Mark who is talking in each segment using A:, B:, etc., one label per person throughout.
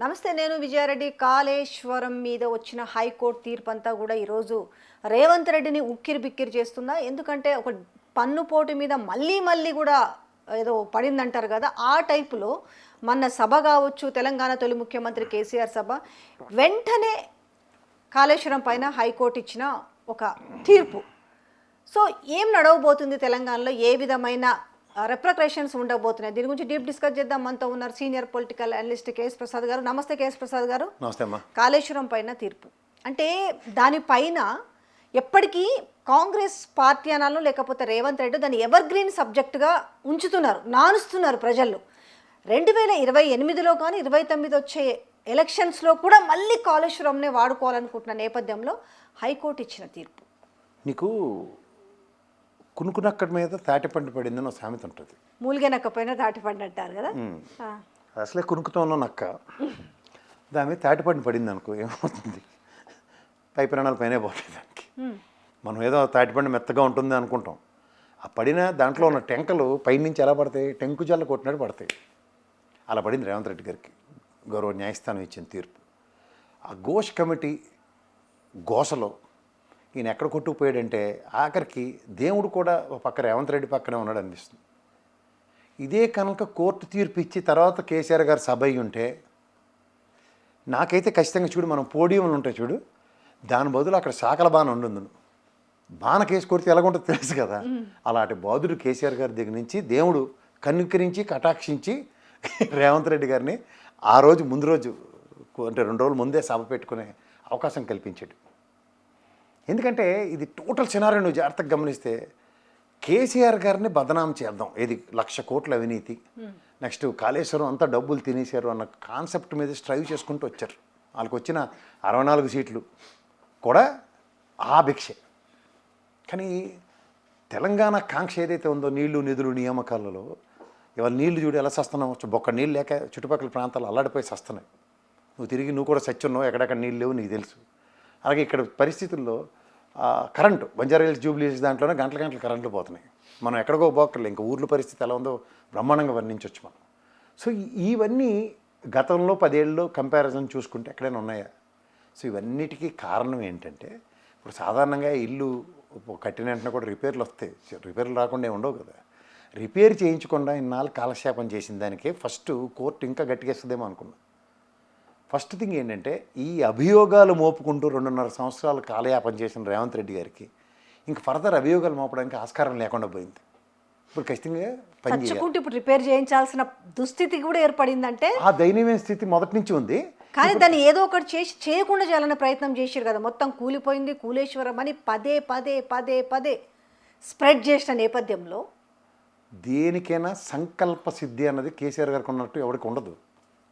A: నమస్తే, నేను విజయారెడ్డి. కాళేశ్వరం మీద వచ్చిన హైకోర్టు తీర్పు అంతా కూడా ఈరోజు రేవంత్ రెడ్డిని ఉక్కిరి బిక్కిరి చేస్తుందా? ఎందుకంటే ఒక పన్నుపోటు మీద మళ్ళీ మళ్ళీ కూడా ఏదో పడిందంటారు కదా, ఆ టైపులో మన సభ కావచ్చు, తెలంగాణ తొలి ముఖ్యమంత్రి కేసీఆర్ సభ వెంటనే కాళేశ్వరం పైన హైకోర్టు ఇచ్చిన ఒక తీర్పు. సో ఏం నడవబోతుంది తెలంగాణలో, ఏ విధమైన రెప్రకరేషన్స్ ఉండబోతున్నాయి, దీని గురించి డీప్ డిస్కస్ చేద్దాం. మనతో ఉన్నారు senior political analyst KS Prasad గారు. నమస్తే కేఎస్ ప్రసాద్ గారు.
B: నమస్తే అమ్మా.
A: కాళేశ్వరం పైన తీర్పు అంటే దానిపైన ఎప్పటికీ కాంగ్రెస్ పార్టీ అనాలను లేకపోతే రేవంత్ రెడ్డి దాన్ని ఎవర్ గ్రీన్ సబ్జెక్టుగా ఉంచుతున్నారు, నానుస్తున్నారు ప్రజల్లో. 2028లో కానీ 29 వచ్చే ఎలక్షన్స్లో కూడా మళ్ళీ కాళేశ్వరంనే వాడుకోవాలనుకుంటున్న నేపథ్యంలో హైకోర్టు ఇచ్చిన తీర్పు.
B: నీకు కునుకునక్కడి మీద తాటిపండు పడిందని ఒక సామెత ఉంటుంది.
A: మూలిగే నక్క పైన తాటిపండు అంటారు కదా.
B: అసలే కునుకుతో ఉన్న నక్క దాని మీద తాటిపండు పడింది అనుకో, ఏమవుతుంది? పై ప్రాణాలు పైనే పోతాయి దానికి. మనం ఏదో తాటిపండు మెత్తగా ఉంటుంది అనుకుంటాం, ఆ పడిన దాంట్లో ఉన్న టెంకలు పైనుంచి ఎలా పడతాయి? టెంకు జల్ల కొట్టినట్టు పడతాయి. అలా పడింది రేవంత్ రెడ్డి గారికి గౌరవ న్యాయస్థానం ఇచ్చిన తీర్పు. ఆ ఘోష్ కమిటీ గోసలో ఈయన ఎక్కడ కొట్టుకుపోయాడంటే ఆఖరికి దేవుడు కూడా ఒక పక్క రేవంత్ రెడ్డి పక్కనే ఉన్నాడు అనిపిస్తుంది. ఇదే కనుక కోర్టు తీర్పు ఇచ్చి తర్వాత కేసీఆర్ గారు సభ అయి ఉంటే నాకైతే ఖచ్చితంగా చూడు, మనం పోడియంలు ఉంటాయి చూడు, దాని బదులు అక్కడ శాఖల బాణ ఉండు. బాణ కేసు కొడితే ఎలాగుంటుందో తెలుసు కదా. అలాంటి బాధుడు కేసీఆర్ గారి దగ్గర నుంచి దేవుడు కనుకరించి కటాక్షించి రేవంత్ రెడ్డి గారిని ఆ రోజు ముందు రోజు అంటే 2 రోజుల ముందే సభ పెట్టుకునే అవకాశం కల్పించాడు. ఎందుకంటే ఇది టోటల్ సినారియో నువ్వు జాగ్రత్తగా గమనిస్తే కేసీఆర్ గారిని బదనాం చేద్దాం, ఏది 1,00,000 కోట్ల అవినీతి, నెక్స్ట్ కాళేశ్వరం అంతా డబ్బులు తినేశారు అన్న కాన్సెప్ట్ మీద స్ట్రైవ్ చేసుకుంటూ వచ్చారు. వాళ్ళకి వచ్చిన 64 సీట్లు కూడా ఆ భిక్షే. కానీ తెలంగాణ కాంక్ష ఏదైతే ఉందో నీళ్లు నిధులు నియామకాలలో, ఇవాళ నీళ్లు చూడు ఎలా సస్తున్నావు, బొక్క నీళ్ళు లేక చుట్టుపక్కల ప్రాంతాలు అల్లాడిపోయి సస్తున్నాయి. నువ్వు కూడా సచ్చున్నావు, ఎక్కడెక్కడ నీళ్ళు లేవు నీకు తెలుసు. అలాగే ఇక్కడ పరిస్థితుల్లో కరెంటు బంజారాహిల్స్ జూబ్లీహిల్స్ దాంట్లోనే గంటల కరెంట్లు పోతున్నాయి. మనం ఎక్కడికో పోక్కర్లే, ఇంకా ఊర్ల పరిస్థితి ఎలా ఉందో బ్రహ్మాండంగా వర్ణించవచ్చు మనం. సో ఇవన్నీ గతంలో 10 ఏళ్ళలో కంపారిజన్ చూసుకుంటే ఎక్కడైనా ఉన్నాయా? సో ఇవన్నిటికీ కారణం ఏంటంటే, ఇప్పుడు సాధారణంగా ఇల్లు కట్టిన వెంటనే కూడా రిపేర్లు వస్తాయి, రిపేర్లు రాకుండా ఉండవు కదా. రిపేర్ చేయించకుండా ఇన్నాళ్ళు కాలక్షేపం చేసిన దానికే ఫస్ట్ కోర్టు ఇంకా గట్టిగేస్తుందేమో అనుకున్నాం. ఫస్ట్ థింగ్ ఏంటంటే, ఈ అభియోగాలు మోపుకుంటూ 2.5 సంవత్సరాలు కాలయాపన చేసిన రేవంత్ రెడ్డి గారికి ఇంక ఫర్దర్ అభియోగాలు మోపడానికి ఆస్కారం లేకుండా పోయింది. ఇప్పుడు ఖచ్చితంగా
A: పనిచేసుకుంటూ ఇప్పుడు రిపేర్ చేయించాల్సిన దుస్థితి కూడా ఏర్పడిందంటే
B: ఆ దయనీయమైన స్థితి మొదటి నుంచి ఉంది.
A: కానీ దాన్ని ఏదో ఒకటి చేసి చేయకుండా చేయాలనే ప్రయత్నం చేశారు కదా. మొత్తం కూలిపోయింది కూలేశ్వరం అని పదే స్ప్రెడ్ చేసిన నేపథ్యంలో
B: దేనికైనా సంకల్ప సిద్ధి అన్నది కేసీఆర్ గారికి ఉన్నట్టు ఎవరికి ఉండదు.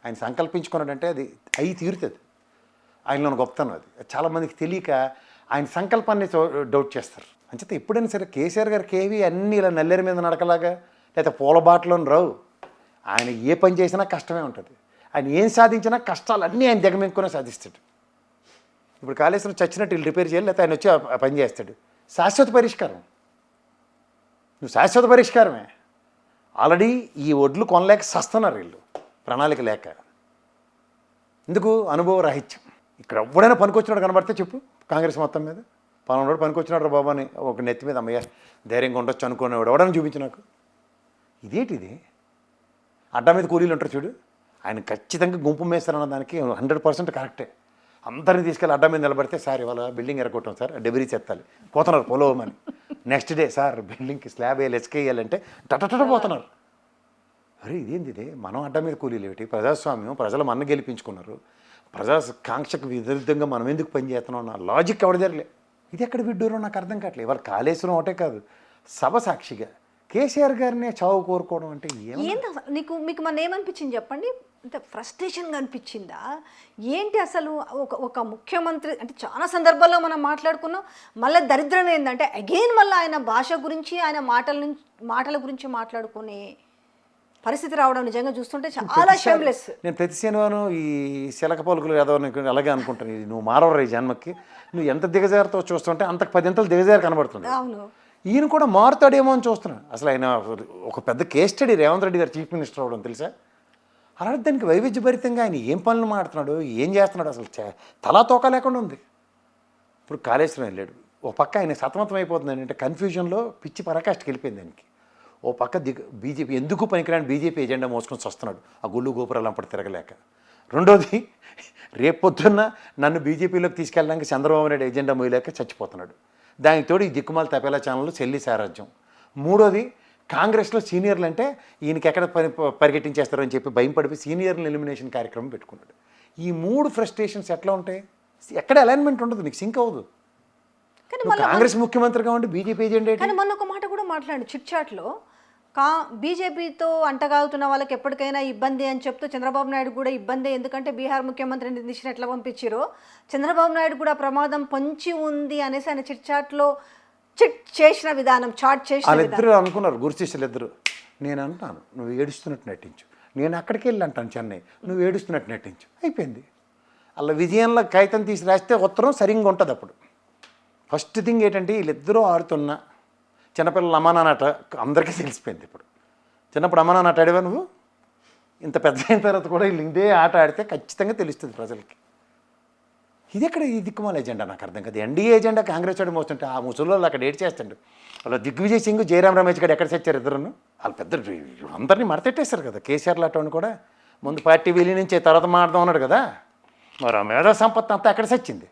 B: ఆయన సంకల్పించుకున్నాడంటే అది అయి తీరుతుంది. ఆయనలో గొప్పతనం అది. చాలామందికి తెలియక ఆయన సంకల్పాన్ని డౌట్ చేస్తారు. అంచేత ఎప్పుడైనా సరే కేసీఆర్ గారికి ఏవి అన్నీ ఇలా నల్లేరు మీద నడకలాగా లేకపోతే పూల బాటలోని రావు. ఆయన ఏ పని చేసినా కష్టమే ఉంటుంది. ఆయన ఏం సాధించినా కష్టాలన్నీ ఆయన దిగమింగుకునే సాధిస్తాడు. ఇప్పుడు కాళేశ్వరం చచ్చినట్టు వీళ్ళు రిపేర్ చేయాలి, లేకపోతే ఆయన వచ్చి ఆ పని చేస్తాడు. శాశ్వత పరిష్కారం, నువ్వు శాశ్వత పరిష్కారమే. ఆల్రెడీ ఈ ఒడ్లు కొనలేక సస్తున్నారు వీళ్ళు, ప్రణాళిక లేక. ఎందుకు? అనుభవ రాహిత్యం. ఇక్కడ ఎప్పుడైనా పనికొచ్చినాడు కనబడితే చెప్పు, కాంగ్రెస్ మొత్తం మీద పలానాడు పనికొచ్చినాడు బాబా అని ఒక నెత్తి మీద అమ్మయ్య ధైర్యంగా ఉండొచ్చు అనుకునేవాడు ఎవడని చూపించు నాకు. ఇదేంటిది? అడ్డా మీద కూలీలు ఉంటారు చూడు, ఆయన ఖచ్చితంగా గుంపు మేస్తారన్న దానికి 100% కరెక్టే. అందరినీ తీసుకెళ్ళి అడ్డా మీద నిలబడితే, సార్ ఇవాళ బిల్డింగ్ ఎరగొట్టాం సార్, డెబరీస్ ఎత్తాలి, పోతున్నారు పొలవమని. నెక్స్ట్ డే సార్ బిల్డింగ్కి స్లాబ్ వేయాలి, ఎస్కేయాలంటే టటట పోతున్నారు. అరే ఇదేంది ఇది? మనం అడ్డా మీద కూలీలు ఏమిటి? ప్రజాస్వామ్యం, ప్రజలు మన గెలిపించుకున్నారు, ప్రజా కాంక్షకు విరుద్ధంగా మనం ఎందుకు పనిచేస్తున్నాం అన్న లాజిక్ ఎవరి జరలే. ఇది ఎక్కడ విడ్డూరో నాకు అర్థం కావట్లేదు. ఇవాళ కాళేశ్వరం ఒకటే కాదు, సభ సాక్షిగా కేసీఆర్ గారినే చావు కోరుకోవడం అంటే
A: ఏంటి? మీకు మన ఏమనిపించింది చెప్పండి? అంటే ఫ్రస్ట్రేషన్గా అనిపించిందా ఏంటి అసలు? ఒక ముఖ్యమంత్రి అంటే చాలా సందర్భాల్లో మనం మాట్లాడుకున్నాం. మళ్ళీ దరిద్రం ఏంటంటే అగైన్ మళ్ళీ ఆయన భాష గురించి, ఆయన మాటల గురించి మాట్లాడుకునే పరిస్థితి రావడం నిజంగా చూస్తుంటే చాలా షేమ్లెస్.
B: నేను ప్రతి శనివారం ఈ శిలక పలుకులు ఏదో అలాగే అనుకుంటాను, ఇది నువ్వు మారవరా ఈ జన్మకి, నువ్వు ఎంత దిగజారుతో చూస్తుంటే అంతకు 10 అంతలు దిగజారు కనబడుతుంది.
A: అవును,
B: ఈయన కూడా మారుతాడేమో అని చూస్తున్నాను. అసలు ఆయన ఒక పెద్ద కేస్ స్టడీ రేవంత్ రెడ్డి గారు చీఫ్ మినిస్టర్ అవ్వడం తెలుసా? అలాంటి దానికి వైవిధ్యభరితంగా ఆయన ఏం పనులు మాడుతున్నాడు, ఏం చేస్తున్నాడు అసలు తలా తోక లేకుండా ఉంది. ఇప్పుడు కాళేశ్వరం వెళ్ళాడు, ఓ పక్క ఆయన సతమతం అయిపోతుంది అంటే కన్ఫ్యూజన్లో పిచ్చి పరాకాష్ఠకి వెళ్ళిపోయింది ఆయనకి. ఓ పక్క బీజేపీ ఎందుకు పనికిరాని బీజేపీ ఎజెండా మోసుకొని వస్తున్నాడు ఆ గుళ్ళు గోపురాలు అంపటి తిరగలేక. రెండోది రేపొద్దున్న నన్ను బీజేపీలోకి తీసుకెళ్ళడానికి చంద్రబాబు నాయుడు ఎజెండా మోయలేక చచ్చిపోతున్నాడు. దానికి తోడు ఈ దిక్కుమాల తపేలా ఛానల్ చెల్లి సారాజ్యం. మూడోది కాంగ్రెస్లో సీనియర్లు అంటే ఈయనకి ఎక్కడ పరిగెట్టించేస్తారో అని చెప్పి భయం పడిపోయి సీనియర్లు ఎలిమినేషన్ కార్యక్రమం పెట్టుకున్నాడు. ఈ 3 ఫ్రస్ట్రేషన్స్ ఎట్లా ఉంటాయి? ఎక్కడ అలైన్మెంట్ ఉండదు, నీకు సింక్ అవ్వదు. కాంగ్రెస్ ముఖ్యమంత్రిగా ఉండి బీజేపీ ఎజెండా.
A: కానీ మొన్న ఒక మాట కూడా మాట్లాడి చిట్చాట్లో బీజేపీతో అంటగాగుతున్న వాళ్ళకి ఎప్పటికైనా ఇబ్బంది అని చెప్తూ చంద్రబాబు నాయుడు కూడా ఇబ్బంది, ఎందుకంటే బీహార్ ముఖ్యమంత్రి నితీష్ని ఎట్లా పంపించారో చంద్రబాబు నాయుడు కూడా ప్రమాదం పొంచి ఉంది అనేసి ఆయన చిట్చాట్లో చేసిన విధానం, చాట్ చేసిన
B: వాళ్ళిద్దరు అనుకున్నారు, గురుశిష్యులు ఇద్దరు. నేను అంటాను నువ్వు ఏడుస్తున్నట్టు నటించు, నేను అక్కడికి వెళ్ళి అంటాను చెన్నై, నువ్వు ఏడుస్తున్నట్టు నటించు, అయిపోయింది. అలా విజయంలో కాగితం తీసి రాస్తే ఉత్తరం సరిగ్గా ఉంటుంది. అప్పుడు ఫస్ట్ థింగ్ ఏంటంటే వీళ్ళిద్దరూ ఆడుతున్న చిన్నపిల్లలు అమ్మానాట అందరికీ తెలిసిపోయింది. ఇప్పుడు చిన్నప్పుడు అమ్మానాట ఆడేవా నువ్వు? ఇంత పెద్ద అయిన తర్వాత కూడా వీళ్ళు ఇదే ఆట ఆడితే ఖచ్చితంగా తెలుస్తుంది ప్రజలకి. ఇది ఎక్కడ ఈ దిక్కుమాల ఎజెండా నాకు అర్థం కాదు. ఎన్డీఏ ఎజెండా కాంగ్రెస్ వాడు మోస్తుంటే ఆ ముసలోళ్ళు అక్కడ ఏడ్ చేస్తాడు. వాళ్ళు దిగ్విజయ్ సింగ్, జయరామ్ రమేష్ గారు ఎక్కడ చచ్చారు ఇద్దరును? వాళ్ళు పెద్ద అందరినీ మడతెట్టేశారు కదా. కేసీఆర్ లాంటి కూడా ముందు పార్టీ విలీనించే తర్వాత మాడదాం అన్నాడు కదా. మరి ఆ మేధా సంపత్తి అంతా ఎక్కడ చచ్చింది?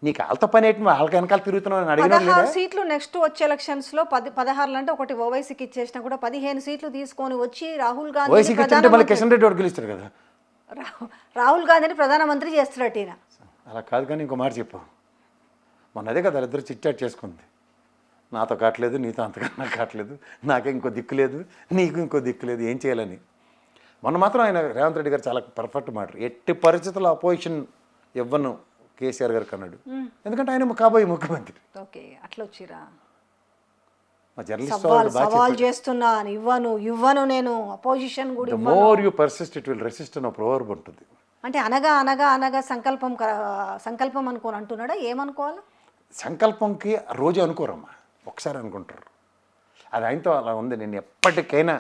B: నీకు వాళ్ళతో పని ఏంటి? వాళ్ళకి వెనకాల తిరుగుతున్నావు అడిగిన
A: 16 సీట్లు నెక్స్ట్ వచ్చే ఎలక్షన్స్లో 16 అంటే ఒకటి ఓవైసీకి ఇచ్చేసినా కూడా 15 సీట్లు తీసుకొని వచ్చి రాహుల్ గాంధీ
B: కిషన్ రెడ్డి వాడు గెలుస్తాడు కదా.
A: రాహుల్ గాంధీని ప్రధానమంత్రి చేస్తున్నాడు ఈయన.
B: అలా కాదు. కానీ ఇంకో మాట చెప్పు, మొన్న అదే కదా ఇద్దరు చిట్చాట్ చేసుకుంది. నాతో కావట్లేదు, నీతో అంతకన్నా కావట్లేదు, నాకే ఇంకో దిక్కు లేదు, నీకు ఇంకో దిక్కు లేదు, ఏం చేయాలని. మొన్న మాత్రం ఆయన రేవంత్ రెడ్డి గారు చాలా పర్ఫెక్ట్ మాట, ఎట్టి పరిస్థితుల్లో అపోజిషన్ ఇవ్వను కేసీఆర్ గారికి అన్నాడు. ఎందుకంటే ఆయన కాబోయే ముఖ్యమంత్రి.
A: ఓకే, అట్లా వచ్చిరా.
B: మా జర్నలిస్ట్
A: సవాల్ చేస్తున్నాను, ఇవ్వను నేను అపోజిషన్ కూడా.
B: The more you persist it will resist అన్న ప్రోవర్బ్ ఉంటుంది.
A: అంటే అనగా సంకల్పం అనుకోని అంటున్నాడా? ఏమనుకోవాలా?
B: సంకల్పంకి రోజు అనుకోరమ్మా, ఒకసారి అనుకుంటారు. అది ఆయనతో అలా ఉంది. నేను ఎప్పటికైనా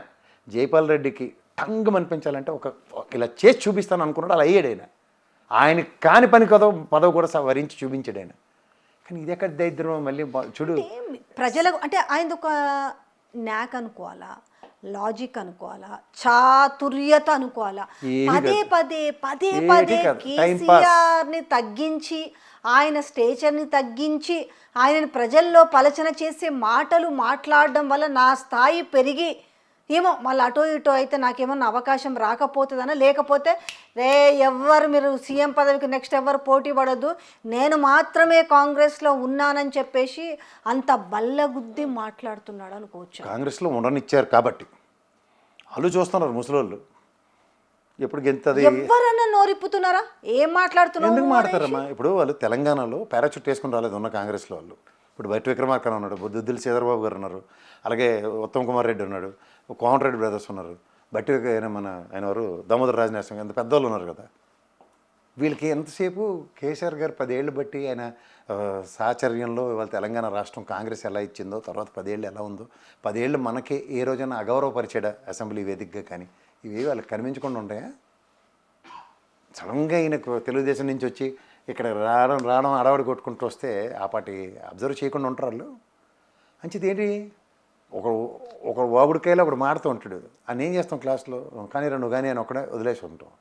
B: జైపాల్ రెడ్డికి టంగం అనిపించాలంటే ఇలా చేసి చూపిస్తాను అనుకున్నాడు. అలా అయ్యాడు ఆయన. ఆయన కాని పని పదవి కూడా వరించి చూపించాడు ఆయన. కానీ ఇది ఎక్కడ దరిద్రం మళ్ళీ చూడు.
A: ప్రజలకు అంటే ఆయన ఒక న్యాక్ అనుకోవాలా, లాజిక్ అనుకోవాలా, చాతుర్యత అనుకోవాలా? పదే కేసీఆర్ని తగ్గించి, ఆయన స్టేచర్ని తగ్గించి, ఆయనని ప్రజల్లో పలచన చేసే మాటలు మాట్లాడడం వల్ల నా స్థాయి పెరిగి ఏమో మళ్ళీ అటో ఇటో అయితే నాకేమన్నా అవకాశం రాకపోతుందనా, లేకపోతే ఎవ్వరు మీరు సీఎం పదవికి నెక్స్ట్ ఎవ్వరు పోటీ పడద్దు, నేను మాత్రమే కాంగ్రెస్లో ఉన్నానని చెప్పేసి అంత బల్లగుద్ది మాట్లాడుతున్నాడు అనుకోవచ్చు.
B: కాంగ్రెస్లో ఉండనిచ్చారు కాబట్టి వాళ్ళు చూస్తున్నారు ముసలోళ్ళు. ఎప్పుడు గెలుతుంది?
A: ఎవరన్నా నోరిప్పుతున్నారా? ఏం మాట్లాడుతున్నారు?
B: ఎందుకు మాట్లాడతారమ్మా? ఇప్పుడు వాళ్ళు తెలంగాణలో పారాచూట్ వేసుకుని రాలేదు ఉన్న కాంగ్రెస్లో వాళ్ళు. ఇప్పుడు బట్టి విక్రమార్క ఉన్నాడు, దుద్దిల్ శ్రీధరబాబు గారు ఉన్నారు, అలాగే ఉత్తమ్ కుమార్ రెడ్డి ఉన్నాడు, కోమటిరెడ్డి బ్రదర్స్ ఉన్నారు, ఆయన ఎవరు దామోదర రాజనరసింహ, ఎంత పెద్దవాళ్ళు ఉన్నారు కదా. వీళ్ళకి ఎంతసేపు కేసీఆర్ గారు 10 ఏళ్ళు బట్టి ఆయన సాచర్యంలో ఇవాళ తెలంగాణ రాష్ట్రం కాంగ్రెస్ ఎలా ఇచ్చిందో, తర్వాత 10 ఏళ్ళు ఎలా ఉందో, 10 ఏళ్ళు మనకి ఏ రోజైనా అగౌరవపరిచాడా అసెంబ్లీ వేదికగా? కానీ ఇవి వాళ్ళకి కనిపించకుండా ఉంటాయా? సడన్గా ఈయనకు తెలుగుదేశం నుంచి వచ్చి ఇక్కడ రావడం అడవాడి కొట్టుకుంటూ వస్తే ఆ పార్టీ అబ్జర్వ్ చేయకుండా ఉంటారు వాళ్ళు. మంచిది ఏంటి, ఒక వాగుడికాయలో ఒకడు మాడుతూ ఉంటాడు, అని ఏం చేస్తాం క్లాస్లో, కానీ నువ్వు కానీ అని ఒకడే వదిలేసి ఉంటాం.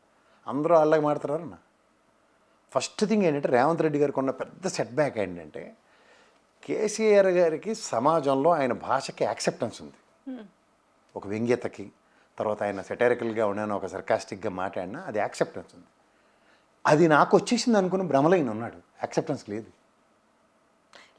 B: అందరూ అలాగే మాడుతారన్న. ఫస్ట్ థింగ్ ఏంటంటే రేవంత్ రెడ్డి గారికి ఉన్న పెద్ద సెట్ బ్యాక్ ఏంటంటే కేసీఆర్ గారికి సమాజంలో ఆయన భాషకి యాక్సెప్టెన్స్ ఉంది. ఒక వ్యంగ్యతకి, తర్వాత ఆయన సెటరికల్గా ఉన్నాను, ఒక సర్కాస్టిక్గా మాట్లాడినా అది యాక్సెప్టెన్స్ ఉంది. అది నాకు వచ్చేసింది అనుకుని భ్రమలైన ఉన్నాడు, యాక్సెప్టెన్స్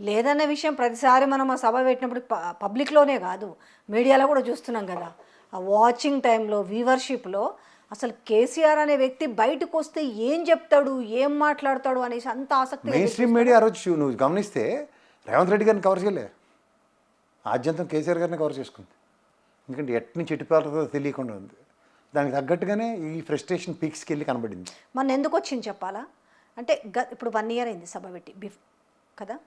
A: లేదన్న విషయం ప్రతిసారి మనం ఆ సభ పెట్టినప్పుడు పబ్లిక్లోనే కాదు మీడియాలో కూడా చూస్తున్నాం కదా. ఆ వాచింగ్ టైంలో, వ్యూవర్షిప్లో అసలు కేసీఆర్ అనే వ్యక్తి బయటకు వస్తే ఏం చెప్తాడు, ఏం మాట్లాడతాడు అనేసి అంత ఆసక్తి.
B: మెయిన్ స్ట్రీమ్ మీడియా ఆ రోజు నువ్వు గమనిస్తే రేవంత్ రెడ్డి గారిని కవర్ చేయలే, ఆద్యంతం కేసీఆర్ గారిని కవర్ చేసుకుంది. ఎందుకంటే ఎట్నుంచి ఎట్టిపోతుందో తెలియకుండా ఉంది. దానికి తగ్గట్టుగానే ఈ ఫ్రస్ట్రేషన్ పీక్స్కి వెళ్ళి కనబడింది.
A: మన ఎందుకు వచ్చింది చెప్పాలా అంటే, ఇప్పుడు 1 year అయింది సభ పెట్టి కదా.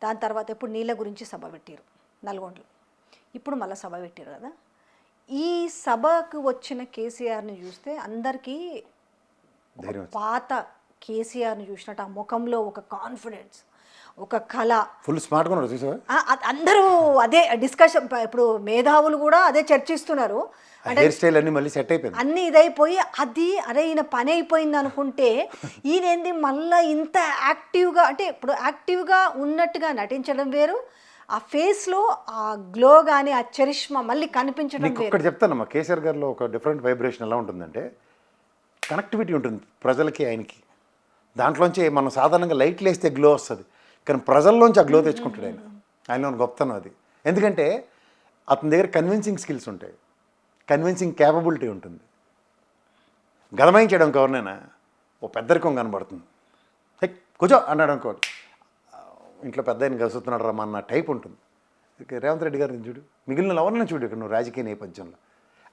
A: దాని తర్వాత ఇప్పుడు నీళ్ళ గురించి సభ పెట్టారు నల్గొండలో, ఇప్పుడు మళ్ళీ సభ పెట్టారు కదా. ఈ సభకు వచ్చిన కేసీఆర్ని చూస్తే అందరికీ
B: ధైర్యం
A: పాత కేసీఆర్ని చూసినట్టు ఆ ముఖంలో ఒక కాన్ఫిడెన్స్, ఒక కళ,
B: ఫుల్ స్మార్ట్గా ఉన్నాడు చూసావా.
A: అందరూ అదే డిస్కషన్. ఇప్పుడు మేధావులు కూడా అదే చర్చిస్తున్నారు.
B: హెయిర్ స్టైల్ అన్ని మళ్ళీ సెట్ అయిపోయింది.
A: అన్నీ ఇదైపోయి అది అరే ఈయన పని అయిపోయింది అనుకుంటే ఈయనేంది మళ్ళీ ఇంత యాక్టివ్గా, అంటే ఇప్పుడు యాక్టివ్గా ఉన్నట్టుగా నటించడం వేరు, ఆ ఫేస్లో ఆ గ్లో కానీ ఆ చరిష్మా మళ్ళీ కనిపించడం
B: నీకు
A: వేరు.
B: ఒక్కటి చెప్తానమ్మా, కేసీఆర్ గారిలో ఒక డిఫరెంట్ వైబ్రేషన్ ఎలా ఉంటుందంటే కనెక్టివిటీ ఉంటుంది ప్రజలకి ఆయనకి. దాంట్లోంచి మనం సాధారణంగా లైట్లు వేస్తే గ్లో వస్తుంది, కానీ ప్రజల్లోంచి ఆ గ్లో తెచ్చుకుంటాడు ఆయన. ఆయనలో ఉన్న గొప్పతనం అది. ఎందుకంటే అతని దగ్గర కన్విన్సింగ్ స్కిల్స్ ఉంటాయి, కన్విన్సింగ్ క్యాపబిలిటీ ఉంటుంది. గదమాయించడం ఎవరినైనా ఓ పెద్దరికం కనబడుతుంది. హే కూర్చో అన్నాడు అనుకో, ఇంట్లో పెద్ద ఆయన కలుస్తున్నాడు రమ్మా అన్న టైప్ ఉంటుంది. రేవంత్ రెడ్డి గారిని చూడు, మిగిలిన ఎవరిని చూడు ఇక్కడ నువ్వు రాజకీయ నేపథ్యంలో,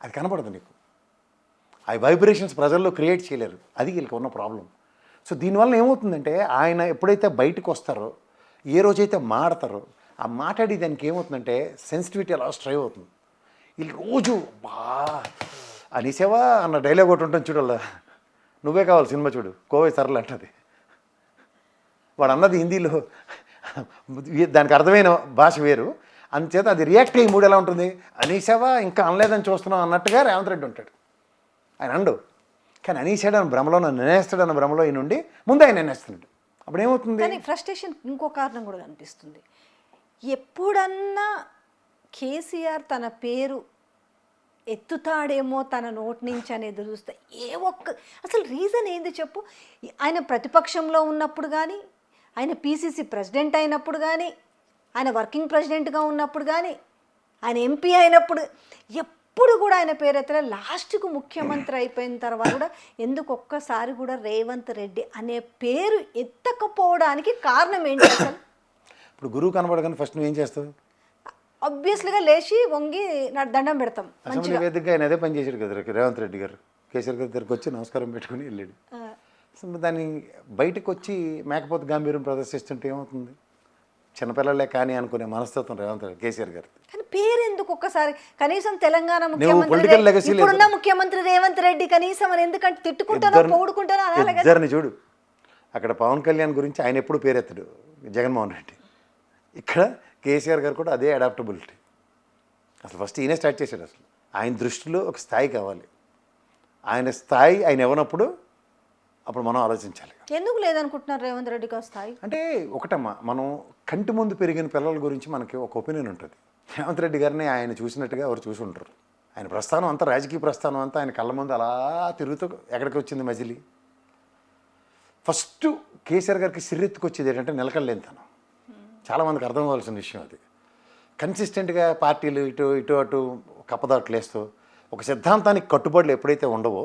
B: అది కనబడదు నీకు. ఆ వైబ్రేషన్స్ ప్రజల్లో క్రియేట్ చేయలేరు, అది వీళ్ళకి ఉన్న ప్రాబ్లం. సో దీనివల్ల ఏమవుతుందంటే ఆయన ఎప్పుడైతే బయటకు వస్తారో, ఏ రోజైతే మాడతారో, ఆ మాట్లాడి దానికి ఏమవుతుందంటే సెన్సిటివిటీ అలా స్ట్రైవ్ అవుతుంది. వీళ్ళు రోజు బా అనేసేవా అన్న డైలాగ్ ఒకటి ఉంటుంది చూడాల, నువ్వే కావాలి సినిమా చూడు, కోవై సరళ అంటది. వాడు అన్నది హిందీలో, దానికి అర్థమైన భాష వేరు, అందుచేత అది రియాక్ట్ అయ్యి మూడు ఎలా ఉంటుంది, అనేసావా ఇంకా అనలేదని చూస్తున్నాం అన్నట్టుగా రేవంత్ రెడ్డి ఉంటాడు. ఆయన అండు, కానీ అనేసాడన్న భ్రమలో, నన్ను నిర్ణయిస్తాడన్న భ్రమలో ఈ నుండి ముందు ఆయన నిర్ణయిస్తున్నాడు. అప్పుడు ఏమవుతుంది,
A: కానీ ఫ్రస్ట్రేషన్ ఇంకో కారణం కూడా కనిపిస్తుంది. ఎప్పుడన్నా కేసీఆర్ తన పేరు ఎత్తుతాడేమో తన నోటి నుంచి అనేది చూస్తే అసలు రీజన్ ఏంది చెప్పు. ఆయన ప్రతిపక్షంలో ఉన్నప్పుడు కానీ, ఆయన పీసీసీ ప్రెసిడెంట్ అయినప్పుడు కానీ, ఆయన వర్కింగ్ ప్రెసిడెంట్గా ఉన్నప్పుడు కానీ, ఆయన ఎంపీ అయినప్పుడు ఎప్పుడు కూడా ఆయన పేరు ఎత్తలే. లాస్ట్కు ముఖ్యమంత్రి అయిపోయిన తర్వాత కూడా ఎందుకు ఒక్కసారి కూడా రేవంత్ రెడ్డి అనే పేరు ఎత్తకపోవడానికి కారణం ఏంటి అసలు?
B: ఇప్పుడు గురువు కనబడగానే ఫస్ట్ నువ్వేం చేస్తావు?
A: ఆబ్వియస్లీగా లేచి వంగి దండం పెడతాం.
B: అసెంబ్లీ వేదికగా ఆయన అదే పని చేశాడు కదా రేవంత్ రెడ్డి గారు. కేసీఆర్ గారి దగ్గరికి వచ్చి నమస్కారం పెట్టుకుని వెళ్ళాడు. దాన్ని బయటకు వచ్చి మేకపోతే గాంభీర్యం ప్రదర్శిస్తుంటే ఏమవుతుంది, చిన్నపిల్లలే కానీ అనుకునే మనస్తత్వం రేవంత్ రెడ్డి కేసీఆర్ గారు.
A: కానీ పేరు ఎందుకు ఒక్కసారి కనీసం తెలంగాణ
B: పొలిటికల్ లెగసీ
A: ఇప్పుడున్న ముఖ్యమంత్రి రేవంత్ రెడ్డి కనీసం అని ఎందుకంటే తిట్టుకుంటానో పొగుడుకుంటానో అనాలి కదా.
B: ఇద్దరిని చూడు, అక్కడ పవన్ కళ్యాణ్ గురించి ఆయన ఎప్పుడు పేరెత్తడు జగన్మోహన్ రెడ్డి, ఇక్కడ కేసీఆర్ గారు కూడా అదే అడాప్టబిలిటీ. అసలు ఫస్ట్ ఈయనే స్టార్ట్ చేశాడు. అసలు ఆయన దృష్టిలో ఒక స్థాయి కావాలి, ఆయన స్థాయి ఆయన ఇవ్వనప్పుడు అప్పుడు మనం ఆలోచించాలి.
A: ఎందుకు లేదనుకుంటున్నారు రేవంత్ రెడ్డికి ఆ స్థాయి?
B: అంటే ఒకటమ్మా, మనం కంటి ముందు పెరిగిన పిల్లల గురించి మనకి ఒక ఒపీనియన్ ఉంటుంది. రేవంత్ రెడ్డి గారిని ఆయన చూసినట్టుగా ఎవరు చూసి ఉంటారు. ఆయన ప్రస్థానం అంతా, రాజకీయ ప్రస్థానం అంతా ఆయన కళ్ళ ముందు అలా తిరుగుతూ ఎక్కడికి వచ్చింది మజిలీ. ఫస్ట్ కేసీఆర్ గారికి సిర్రెత్తుకొచ్చేది ఏంటంటే నిలకడలేనితనం. చాలామందికి అర్థం అవ్వాల్సిన విషయం అది. కన్సిస్టెంట్గా పార్టీలు ఇటు ఇటు అటు కప్పదాట్లు వేస్తూ ఒక సిద్ధాంతానికి కట్టుబడులు ఎప్పుడైతే ఉండవో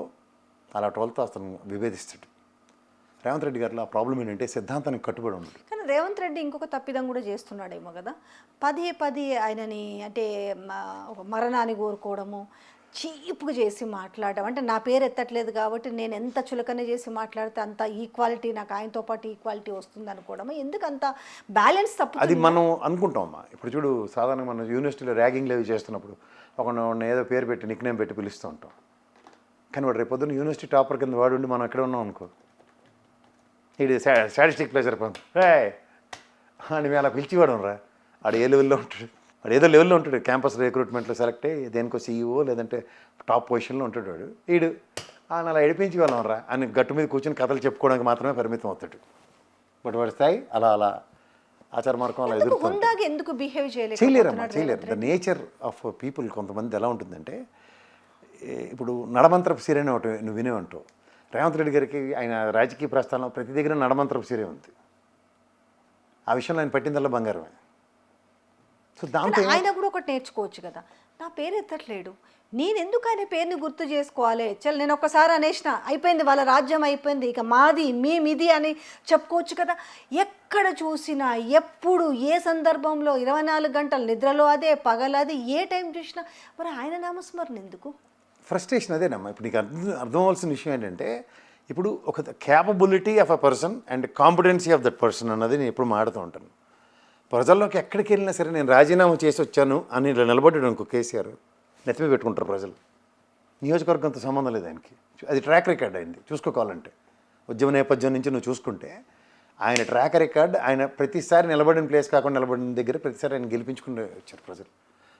B: అలాంటి వాళ్ళతో అతను విభేదిస్తాడు. రేవంత్ రెడ్డి గారిలో ఆ ప్రాబ్లం ఏంటంటే సిద్ధాంతానికి కట్టుబడి ఉండదు.
A: కానీ రేవంత్ రెడ్డి ఇంకొక తప్పిదం కూడా చేస్తున్నాడేమో కదా, పదే ఆయనని అంటే ఒక మరణాన్ని కోరుకోవడము, చీప్గా చేసి మాట్లాడడం. అంటే నా పేరు ఎత్తట్లేదు కాబట్టి నేను ఎంత చులకన చేసి మాట్లాడితే అంత ఈక్వాలిటీ, నాకు ఆయనతో పాటు ఈక్వాలిటీ వస్తుంది అనుకోవడం. ఎందుకు అంత బ్యాలెన్స్ తప్పు?
B: అది మనం అనుకుంటామమ్మా. ఇప్పుడు చూడు, సాధారణంగా మనం యూనివర్సిటీలో ర్యాగింగ్ లేవి చేస్తున్నప్పుడు ఒకరిని ఏదో పేరు పెట్టి నిక్ నేమ్ పెట్టి పిలుస్తూ ఉంటాం. కానీ వాడు రేపు పొద్దున్న యూనివర్సిటీ టాపర్ కింద వాడు ఉండి మనం ఎక్కడ ఉన్నాం అనుకో, ఇది స్టాటిస్టిక్ ప్లేజర్ పంపి రే అని మేము అలా పిలిచివాడు రా. వాడు ఏ లెవెల్లో ఉంటాడు, వాడు ఏదో లెవెల్లో ఉంటాడు, క్యాంపస్ రిక్రూట్మెంట్లో సెలెక్ట్ అయ్యి దేనికో సీఈఓ లేదంటే టాప్ పొజిషన్లో ఉంటాడు వాడు. వీడు అలా ఎడిపించి వాళ్ళం రా అని గట్టు మీద కూర్చొని కథలు చెప్పుకోవడానికి మాత్రమే పరిమితం అవుతాడు. బట్ వాడి స్థాయి అలా ఆచార మార్గం అలా ఎదుర్కొంటాడు.
A: ఎందుకు బిహేవ్
B: చేయలేరమ్మా, చేయలేరు. ద నేచర్ ఆఫ్ పీపుల్ కొంతమంది ఎలా ఉంటుందంటే, ఇప్పుడు నడమంత్రపు సిరి అని ఒకటి నువ్వు వినే ఉంటావు. రేవంత్ రెడ్డి గారికి ఆయన రాజకీయ ప్రస్థానంలో ప్రతి దగ్గర నడమంత్రపు సిరి ఉంది. ఆ విషయంలో ఆయన పట్టిందల్లా బంగారమే. సో దాంతో
A: ఆయన కూడా ఒకటి నేర్చుకోవచ్చు కదా, నా పేరు ఎత్తట్లేడు, నేను ఎందుకు ఆయన పేరుని గుర్తు చేసుకోవాలి, చల్ నేను ఒక్కసారి అనేసిన అయిపోయింది, వాళ్ళ రాజ్యం అయిపోయింది, ఇక మాది మేమిది అని చెప్పుకోవచ్చు కదా. ఎక్కడ చూసినా ఎప్పుడు ఏ సందర్భంలో 24 గంటలు నిద్రలో అదే, పగలది, ఏ టైం చూసినా మరి ఆయన నామస్మరణ ఎందుకు?
B: ఫ్రస్ట్రేషన్ అదేనమ్మా. ఇప్పుడు నీకు అర్థం అవ్వాల్సిన విషయం ఏంటంటే, ఇప్పుడు ఒక capability of a person and competency of that person అన్నది నేను ఎప్పుడు మాడుతూ ఉంటాను. ప్రజల్లోకి ఎక్కడికి వెళ్ళినా సరే నేను రాజీనామా చేసి వచ్చాను అని నిలబడ్డాడు అనుకో కేసీఆర్, నెత్తిమీ పెట్టుకుంటారు ప్రజలు. నియోజకవర్గంతో సంబంధం లేదు ఆయనకి. అది ట్రాక్ రికార్డ్ అయింది చూసుకోవాలంటే. ఉద్యమ నేపథ్యం నుంచి నువ్వు చూసుకుంటే ఆయన ట్రాక్ రికార్డ్, ఆయన ప్రతిసారి నిలబడిన ప్లేస్ కాకుండా నిలబడిన దగ్గర ప్రతిసారి ఆయన గెలిపించుకుని వచ్చారు ప్రజలు.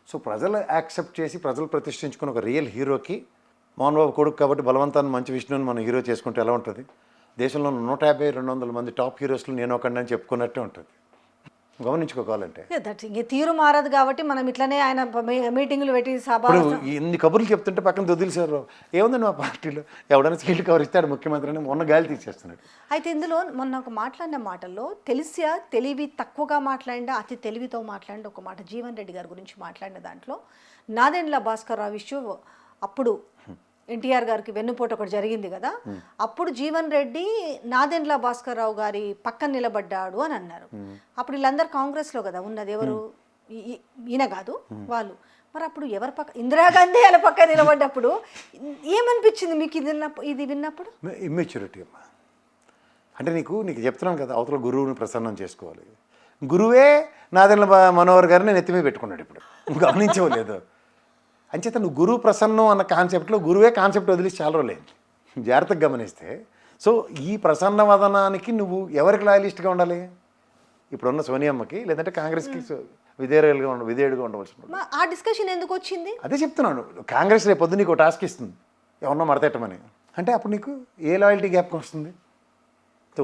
B: సో ప్రజలు యాక్సెప్ట్ చేసి ప్రజలు ప్రతిష్ఠించుకున్న ఒక రియల్ హీరోకి, మోహన్ బాబు కొడుకు కాబట్టి బలవంతాన్ని మంచి విష్ణుని మనం హీరో చేసుకుంటే ఎలా ఉంటుంది? దేశంలో 150-200 మంది టాప్ హీరోస్లో నేను ఒకడిని చెప్పుకున్నట్టే ఉంటుంది. గమనించుకోవాలంటే
A: దట్ ఇంక తీరు మారదు కాబట్టి మనం ఇట్లనే ఆయన మీటింగులు పెట్టి సభ
B: ఇప్పుడు ఇన్ని కబుర్లు చెప్తుంటే పక్కన దొదిలిసారు. ఏముందండి మా పార్టీలో ఎవడైనా సీట్లు కవర్ ఇస్తాడు ముఖ్యమంత్రి అని మొన్న గాలి తీసేస్తున్నాడు.
A: అయితే ఇందులో మొన్న ఒక మాట్లాడిన మాటల్లో తెలివి తక్కువగా మాట్లాడినా అతి తెలివితో మాట్లాడిన ఒక మాట జీవన్ రెడ్డి గారి గురించి మాట్లాడిన దాంట్లో నాదెండ్ల భాస్కర్ రావు ఇష్యూ అప్పుడు ఎన్టీఆర్ గారికి వెన్నుపోటు ఒకటి జరిగింది కదా, అప్పుడు జీవన్ రెడ్డి నాదెండ్ల భాస్కర్ రావు గారి పక్కన నిలబడ్డాడు అని అన్నారు. అప్పుడు వీళ్ళందరూ కాంగ్రెస్లో కదా ఉన్నది, ఎవరు ఈయన కాదు వాళ్ళు. మరి అప్పుడు ఎవరి పక్క, ఇందిరాగాంధీ వాళ్ళ పక్క నిలబడ్డప్పుడు ఏమనిపించింది మీకు ఇది విన్నప్పుడు?
B: ఇమ్మెచ్యూరిటీ అమ్మా. అంటే నీకు చెప్తున్నాను కదా, అవతల గురువుని ప్రసన్నం చేసుకోవాలి. గురువే నాదెండ్ల మనోహర్ గారిని నెత్తిమీ పెట్టుకున్నాడు. ఇప్పుడు గమనించలేదు. అంచేత నువ్వు గురువు ప్రసన్నం అన్న కాన్సెప్ట్లో గురువే కాన్సెప్ట్ వదిలేసి చాలా రోజులైంది జాగ్రత్తగా గమనిస్తే. సో ఈ ప్రసన్న వదనానికి నువ్వు ఎవరికి లాయలిస్ట్గా ఉండాలి? ఇప్పుడున్న సోనియమ్మకి, లేదంటే కాంగ్రెస్కి విధేయుడుగా ఉండవలసిన.
A: ఆ డిస్కషన్ ఎందుకు వచ్చింది?
B: అదే చెప్తున్నాను. కాంగ్రెస్ రేపు పొద్దు నీకు ఒక టాస్క్ ఇస్తుంది, ఎవరన్నా మడతెట్టమని. అంటే అప్పుడు నీకు ఏ లాయల్టీ గ్యాప్ వస్తుంది?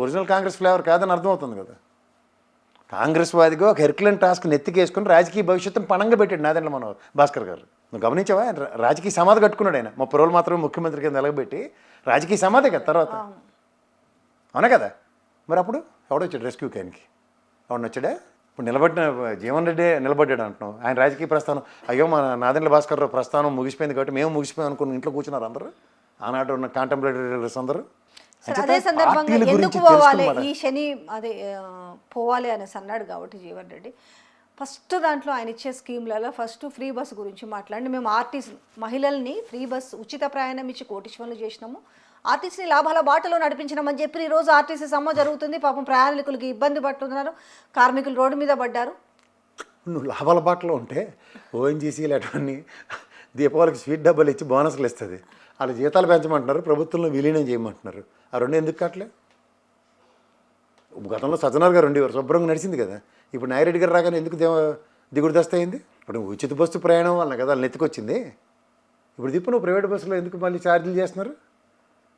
B: ఒరిజినల్ కాంగ్రెస్ ఫ్లేవర్ కాదని అర్థమవుతుంది కదా. కాంగ్రెస్ వాదిగా ఒక హెర్క్యులెన్ టాస్క్ నెత్తికేసుకుని రాజకీయ భవిష్యత్తును పణంగా పెట్టాడు నాదెండ్ల మనోహర్ భాస్కర్ గారు. నువ్వు గమనించావా? రాజకీయ సమాధి కట్టుకున్నాడు ఆయన. 30 రోజులు మాత్రమే ముఖ్యమంత్రి కింద నిలబెట్టి రాజకీయ సమాధి కదా తర్వాత. అవునా కదా? మరి అప్పుడు ఎవడొచ్చాడు రెస్క్యూకి? ఆయనకి ఎవడన్నా వచ్చాడా? ఇప్పుడు నిలబడిన జీవన్ రెడ్డి నిలబడ్డాడు అంటున్నావు. ఆయన రాజకీయ ప్రస్థానం, అయ్యో మా నాదెండ్ల భాస్కర్ రావు ప్రస్థానం ముగిసిపోయింది కాబట్టి మేము ముగిసిపోయాం అనుకుని ఇంట్లో కూర్చున్నారు అందరూ, ఆనాడు ఉన్న కాంటెంపరేటరీస్ అందరూ.
A: అదే సందర్భంగా ఎందుకు పోవాలి ఈ శని, అదే పోవాలి అనేసి అన్నాడు కాబట్టి జీవన్ రెడ్డి ఫస్ట్ దాంట్లో ఆయన ఇచ్చే స్కీమ్లలో ఫస్ట్ ఫ్రీ బస్ గురించి మాట్లాడి, మేము ఆర్టీసీ మహిళల్ని ఫ్రీ బస్ ఉచిత ప్రయాణం ఇచ్చి కోటీశ్వరులు చేసినాము, ఆర్టీసీని లాభాల బాటలో నడిపించినామని చెప్పి ఈరోజు ఆర్టీసీ సమ్మె జరుగుతుంది. పాపం ప్రయాణికులకి ఇబ్బంది పడుతున్నారు, కార్మికులు రోడ్డు మీద పడ్డారు.
B: నువ్వు లాభాల బాటలో ఉంటే ఓఎన్జీసీలు అటువంటి దీపావళికి స్వీట్ డబ్బాలు ఇచ్చి బోనస్లు ఇస్తుంది, వాళ్ళు జీతాలు పెంచమంటున్నారు, ప్రభుత్వంలో విలీనం చేయమంటున్నారు. ఆ రెండు ఎందుకు కావట్లే? గతంలో సజ్జనార్ గారు ఉండేవారు, శుభ్రంగా నడిచింది కదా. ఇప్పుడు నాయిరెడ్డి గారు రాగానే ఎందుకు దిగుడు దస్తయింది? ఇప్పుడు ఉచిత బస్సు ప్రయాణం వల్ల కదా వాళ్ళు నెత్తుకొచ్చింది. ఇప్పుడు దిప్పు నువ్వు ప్రైవేట్ బస్సులో ఎందుకు మళ్ళీ ఛార్జీలు చేస్తున్నారు?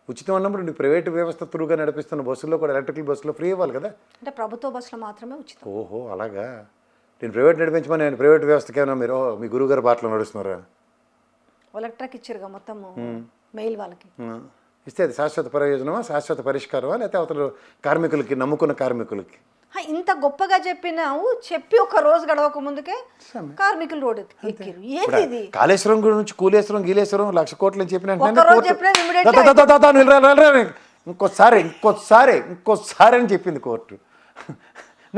B: ఉచితం అన్నప్పుడు నువ్వు ప్రైవేట్ వ్యవస్థ త్రూగా నడిపిస్తున్న బస్సుల్లో కూడా ఎలక్ట్రికల్ బస్సులో ఫ్రీ ఇవ్వాలి కదా.
A: అంటే ప్రభుత్వ బస్సులో మాత్రమే ఉచితం.
B: ఓహో అలాగా. నేను ప్రైవేట్ నడిపించమని నేను ప్రైవేట్ వ్యవస్థకి ఏమైనా మీరు మీ గురువుగారు బాటలో నడుస్తున్నారా?
A: ఎలక్ట్రిక్ ఇచ్చారుగా మొత్తం మెయిల్ వాళ్ళకి
B: ఇస్తే అది శాశ్వత ప్రయోజనమా, శాశ్వత పరిష్కారమా, లేకపోతే అవతల కార్మికులకి, నమ్ముకున్న కార్మికులకి?
A: ఇంత గొప్పగా చెప్పినావు, చెప్పి ఒక రోజు గడవక ముందుకే కార్మికులు రోడ్డు ఎక్కిరు. ఏంటి
B: కాళేశ్వరం గురించి కూలేశ్వరం గీలేశ్వరం 1,00,000 కోట్లు చెప్పిన ఇంకోసారి అని చెప్పింది కోర్టు.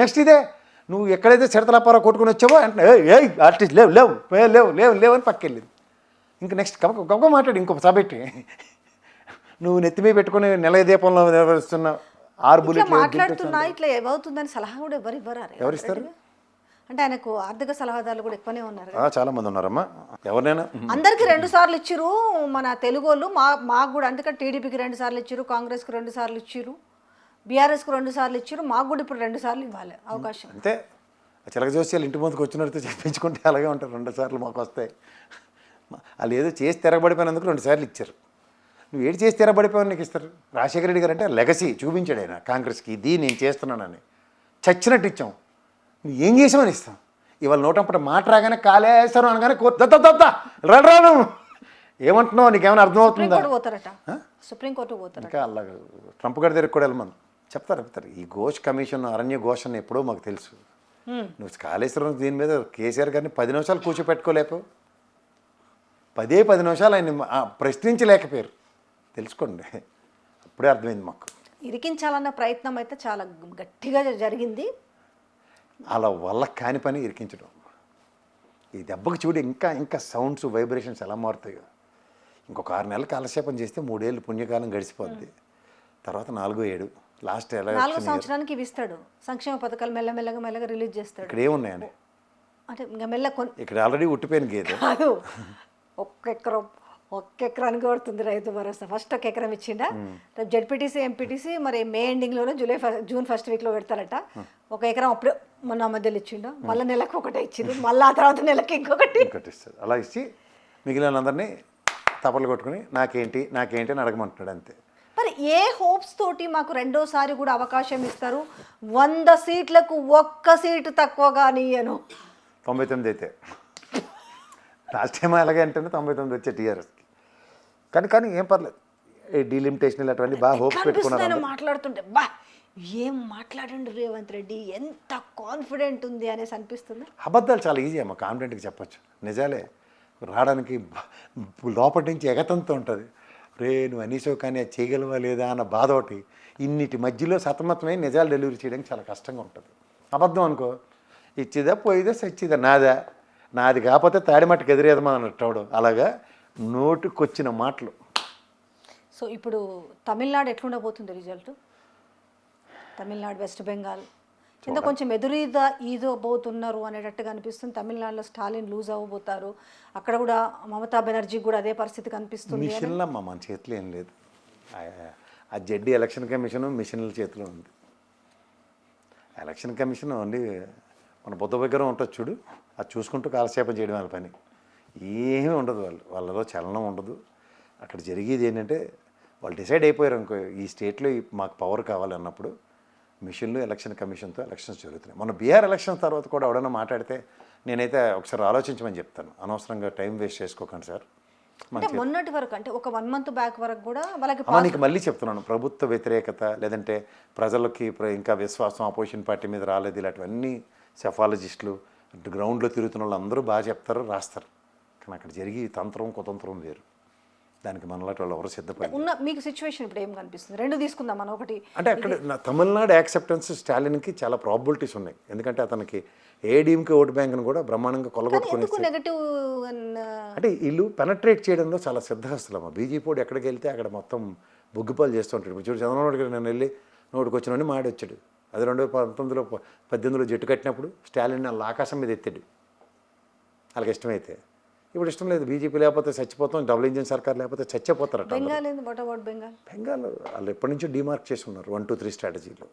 B: నెక్స్ట్ ఇదే నువ్వు ఎక్కడైతే చిరతలాపారా కొట్టుకుని వచ్చావో అంటే ఆర్టిస్ట్ లేవు లేవు లేవు లేవు లేవు అని పక్కెళ్ళింది. ఇంకా నెక్స్ట్ గొప్ప మాట్లాడి ఇంకొక సబెట్టి నువ్వు నెత్తిమీ పెట్టుకుని నెల దీపంలో నిర్వహిస్తున్న 6 బుల్లెట్లు
A: మాట్లాడుతున్నా ఇట్లా ఏమవుతుందని సలహా కూడా ఎవరు
B: ఇస్తారు?
A: అంటే ఆయనకు ఆర్థిక సలహాదారులు కూడా ఎక్కువనే ఉన్నారు.
B: చాలా మంది ఉన్నారమ్మా. ఎవరినైనా
A: అందరికి 2 సార్లు ఇచ్చిరు మన తెలుగు వాళ్ళు, మాకు కూడా. అందుకని టీడీపీకి 2 సార్లు ఇచ్చిరు, కాంగ్రెస్కి 2 సార్లు ఇచ్చిరు, బీఆర్ఎస్కి 2 సార్లు ఇచ్చిరు, మాకు కూడా ఇప్పుడు 2 సార్లు ఇవ్వాలి అవకాశం.
B: అంతే. చిలక జోస్యాలు ఇంటి ముందుకు వచ్చినట్టు చెప్పించుకుంటే అలాగే ఉంటారు. 2 సార్లు మాకు వస్తాయి. వాళ్ళు ఏదో చేసి తిరగబడిపోయినందుకు 2 సార్లు ఇచ్చారు. నువ్వు ఏడు చేసి తిరగబడిపోయావు నీకు ఇస్తారు. రాజశేఖర రెడ్డి గారు అంటే లెగసీ చూపించాడు ఆయన కాంగ్రెస్కి, ఇది నేను చేస్తున్నానని. చచ్చినట్టు ఇచ్చాం. నువ్వు ఏం చేసామని ఇస్తాం. ఇవాళ నోటంపట మాట రాగానే కాళేశ్వరం అనగానే రాను ఏమంటున్నావు? నీకేమైనా అర్థమవుతుందా?
A: సుప్రీంకోర్టు పోతారు.
B: ఇంకా అలాగ ట్రంప్ గారి దగ్గరికి కూడా వెళ్ళమని చెప్తారు. ఈ ఘోష్ కమిషన్, అరణ్య ఘోష్ ఎప్పుడో మాకు తెలుసు. నువ్వు కాళేశ్వరం దీని మీద కేసీఆర్ గారిని 10 నిమిషాలు కూర్చోపెట్టుకోలేకపో, 10 నిమిషాలు ఆయన ప్రశ్నించలేకపోయారు. తెలుసుకోండి, అప్పుడే అర్థమైంది మాకు.
A: ఇరికించాలన్న ప్రయత్నం అయితే చాలా గట్టిగా జరిగింది.
B: అలా వల్ల కాని పని ఇరికించడం. ఈ దెబ్బకు చూడు ఇంకా ఇంకా సౌండ్స్, వైబ్రేషన్స్ ఎలా మారుతాయో. ఇంకొక 6 నెలలు కాలక్షేపం చేస్తే 3 ఏళ్ళు పుణ్యకాలం గడిచిపోద్ది. తర్వాత 4, 7 లాస్ట్
A: 4వ సంవత్సరానికి ఇవి ఇస్తాడు. సంక్షేమ పథకాలు మెల్లగా రిలీజ్ చేస్తాడు.
B: ఇక్కడ ఏమున్నాయని
A: అంటే ఇంకా ఇక్కడ
B: ఆల్రెడీ ఉట్టిపోయిన గేదె
A: కాదు. ఒక్క ఎకరానికి కొడుతుంది రైతు భరోసా. ఫస్ట్ ఒక ఎకరం ఇచ్చిండా, రేపు జెడ్పీటీసీ ఎంపీటీసీ మరి మే ఎండింగ్లోనే జూన్ ఫస్ట్ వీక్లో పెడతారట. ఒక ఎకరం అప్పుడు మొన్న మధ్యలో ఇచ్చిండు, మళ్ళీ నెలకు ఒకటే ఇచ్చిండు, మళ్ళీ ఆ తర్వాత నెలకి ఇంకొకటి
B: ఇస్తారు. అలా ఇచ్చి మిగిలిన అందరినీ తపలు కొట్టుకుని నాకేంటి నాకేంటి అని అడగమంటున్నాడు అంతే.
A: మరి ఏ హోప్స్ తోటి మాకు రెండోసారి కూడా అవకాశం ఇస్తారు? 100 సీట్లకు ఒక్క సీటు తక్కువగా నీయను.
B: 99 అయితే లాస్ట్ టైం అలాగే అంటే 99 వచ్చే టీఆర్ఎస్కి. కానీ ఏం పర్లేదు, ఈ డీలిమిటేషన్ ఇలాంటివన్నీ బాగా హోప్స్ పెట్టుకున్నారు.
A: మాట్లాడుతుంటే బా ఏం మాట్లాడండి రేవంత్ రెడ్డి, ఎంత కాన్ఫిడెంట్ ఉంది అనేసి అనిపిస్తుంది.
B: అబద్ధాలు చాలా ఈజీ అమ్మ, కాన్ఫిడెంట్గా చెప్పచ్చు. నిజాలే రావడానికి లోపటి నుంచి ఎగతంతో ఉంటుంది. రే నువ్వు అనీసో కానీ అది చేయగలవా లేదా అన్న బాధ ఒకటి. ఇన్నిటి మధ్యలో సతమతమై నిజాలు డెలివరీ చేయడానికి చాలా కష్టంగా ఉంటుంది. అబద్ధం అనుకో, ఇచ్చిదా పోయిదా సచ్చిదా నాది కాకపోతే తాడిమట్టుకు ఎదురేదమా అన్నట్టు. అలాగా నోటుకొచ్చిన మాటలు.
A: సో ఇప్పుడు తమిళనాడు ఎట్లుండబోతుంది రిజల్ట్? తమిళనాడు, వెస్ట్ బెంగాల్ కింద కొంచెం ఈదోబోతున్నారు అనేటట్టుగా అనిపిస్తుంది. తమిళనాడులో స్టాలిన్ లూజ్ అవ్వబోతారు, అక్కడ కూడా మమతా బెనర్జీ కూడా అదే పరిస్థితి కనిపిస్తుంది.
B: మిషన్లమ్మ మన చేతిలో ఏం లేదు. ఆ జడ్డీ ఎలక్షన్ కమిషన్ మిషన్ల చేతిలో ఉంది. ఎలక్షన్ కమిషన్ ఓన్లీ మన బుద్ధ దగ్గర ఉంటుంది చూడు, అది చూసుకుంటూ కాలక్షేపం చేయడం వాళ్ళ పని. ఏమీ ఉండదు, వాళ్ళలో చలనం ఉండదు. అక్కడ జరిగేది ఏంటంటే వాళ్ళు డిసైడ్ అయిపోయారు అనుకో, ఈ స్టేట్లో మాకు పవర్ కావాలన్నప్పుడు మిషన్లు ఎలక్షన్ కమిషన్తో ఎలక్షన్స్ జరుగుతున్నాయి. మన బీహార్ ఎలక్షన్స్ తర్వాత కూడా ఎవడన్నా మాట్లాడితే నేనైతే ఒకసారి ఆలోచించమని చెప్తాను. అనవసరంగా టైం వేస్ట్ చేసుకోకండి సార్.
A: మొన్నటి వరకు అంటే ఒక 1 month బ్యాక్ వరకు కూడా వాళ్ళకి
B: నీకు మళ్ళీ చెప్తున్నాను, ప్రభుత్వ వ్యతిరేకత లేదంటే ప్రజలకి ఇంకా విశ్వాసం అపోజిషన్ పార్టీ మీద రాలేదు, ఇలాంటివన్నీ సెఫాలజిస్టులు గ్రౌండ్లో తిరుగుతున్న వాళ్ళు అందరూ బాగా చెప్తారు, రాస్తారు. కానీ అక్కడ జరిగి తంత్రం కుతంత్రం వేరు. దానికి మనలాంటి వాళ్ళు ఎవరు సిద్ధపడి
A: ఉన్న మీకు సిచ్యువేషన్ ఇప్పుడు ఏం కనిపిస్తుంది? రెండు తీసుకుందాం మనం. ఒకటి
B: అంటే అక్కడ తమిళనాడు యాక్సెప్టెన్స్ స్టాలిన్కి చాలా ప్రాబిలిటీస్ ఉన్నాయి. ఎందుకంటే అతనికి ఏడీఎంకే ఓటు బ్యాంక్ను కూడా బ్రహ్మాండంగా కొలగొట్టుకుని,
A: నెగటివ్
B: అంటే వీళ్ళు పెనట్రేట్ చేయడంలో చాలా సిద్ధహస్తులమ్మ. బీజేపీ వాడు ఎక్కడికి వెళ్తే అక్కడ మొత్తం బొగ్గుపాలు చేస్తుంటాడు. ఇప్పుడు చూడు చంద్రబాబు నాయుడు గారు నేను వెళ్ళి నోటికి వచ్చినోడిని మాడి వచ్చాడు. అది 2019లో 18లో జట్టు కట్టినప్పుడు స్టాలిన్ వాళ్ళ ఆకాశం మీద ఎత్తాడు వాళ్ళకి ఇష్టమైతే. ఇప్పుడు ఇష్టం లేదు, బీజేపీ లేకపోతే చచ్చిపోతాం, డబుల్ ఇంజిన్ సర్కార్ లేకపోతే చచ్చిపోతారట.
A: బెంగాల్ బెంగాల్
B: వాళ్ళు ఎప్పటి నుంచో డిమార్క్ చేసి ఉన్నారు 1, 2, 3 స్ట్రాటజీలో.